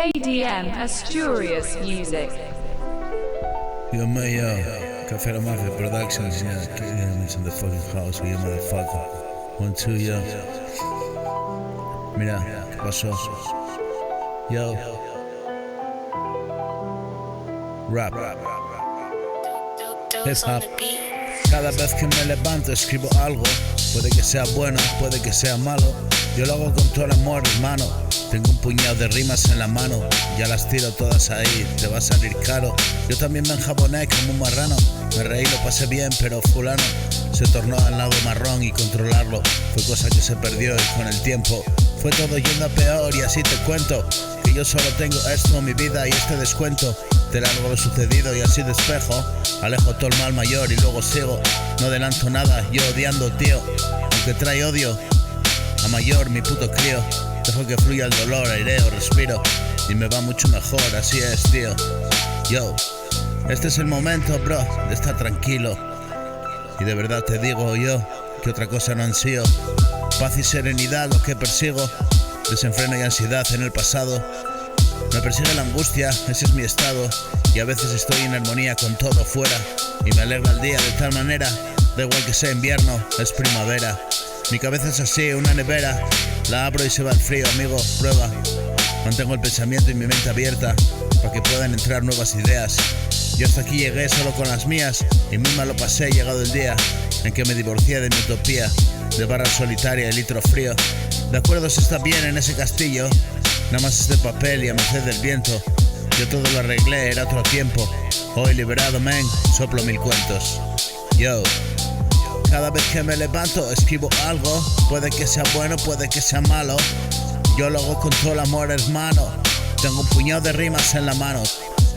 ADM Asturias Music. Yo, Café La Mafia Productions, yeah, KDM in the fucking house, you motherfucker. 1, 2, yo. Mira, ¿qué pasó? Yo. Rap. Hip hop. Cada vez que me levanto escribo algo. Puede que sea bueno, puede que sea malo. Yo lo hago con todo el amor, hermano. Tengo un puñado de rimas en la mano. Ya las tiro todas ahí, te va a salir caro. Yo también me enjaboné como un marrano. Me reí, lo pasé bien, pero fulano se tornó al lado marrón y controlarlo fue cosa que se perdió y con el tiempo fue todo yendo a peor. Y así te cuento que yo solo tengo esto, mi vida y este descuento. Te largo lo sucedido y así despejo. Alejo todo el mal mayor y luego sigo. No adelanto nada, yo odiando, tío. Aunque trae odio a mayor, mi puto crío. Dejo que fluya el dolor, aireo, respiro y me va mucho mejor, así es, tío. Yo, este es el momento, bro, de estar tranquilo. Y de verdad te digo yo, que otra cosa no han sido. Paz y serenidad lo que persigo. Desenfreno y ansiedad en el pasado. Me persigue la angustia, ese es mi estado. Y a veces estoy en armonía con todo fuera. Y me alegra el día de tal manera. Da igual que sea invierno, es primavera. Mi cabeza es así, una nevera. La abro y se va el frío, amigo, prueba. Mantengo el pensamiento y mi mente abierta para que puedan entrar nuevas ideas. Yo hasta aquí llegué solo con las mías y muy mal lo pasé, llegado el día en que me divorcié de mi utopía. De barra solitaria y litro frío. De acuerdo se está bien en ese castillo. Nada más es de papel y a merced del viento. Yo todo lo arreglé, era otro tiempo. Hoy liberado, men, soplo mil cuentos. Yo. Cada vez que me levanto escribo algo. Puede que sea bueno, puede que sea malo. Yo lo hago con todo el amor, hermano. Tengo un puñado de rimas en la mano.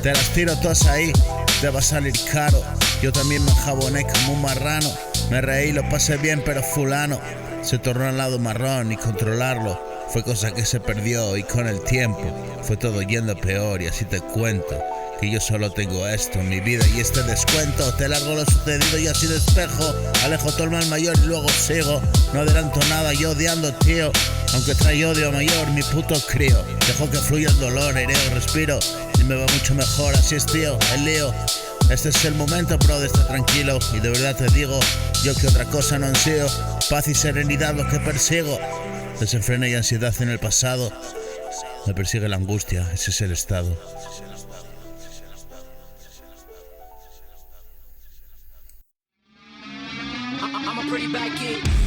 Te las tiro todas ahí, te va a salir caro. Yo también me enjaboné como un marrano. Me reí, lo pasé bien, pero fulano se tornó al lado marrón y controlarlo fue cosa que se perdió y con el tiempo fue todo yendo peor. Y así te cuento que yo solo tengo esto en mi vida y este descuento. Te largo lo sucedido y así despejo. Alejo todo el mal mayor y luego sigo. No adelanto nada, yo odiando, tío. Aunque trae odio a mayor, mi puto crío. Dejo que fluya el dolor, aireo, respiro y me va mucho mejor, así es, tío, el lío. Este es el momento, bro, de estar tranquilo. Y de verdad te digo, yo que otra cosa no han sido. Paz y serenidad lo que persigo. Desenfreno y ansiedad en el pasado. Me persigue la angustia, ese es el estado. I'm a pretty bad kid.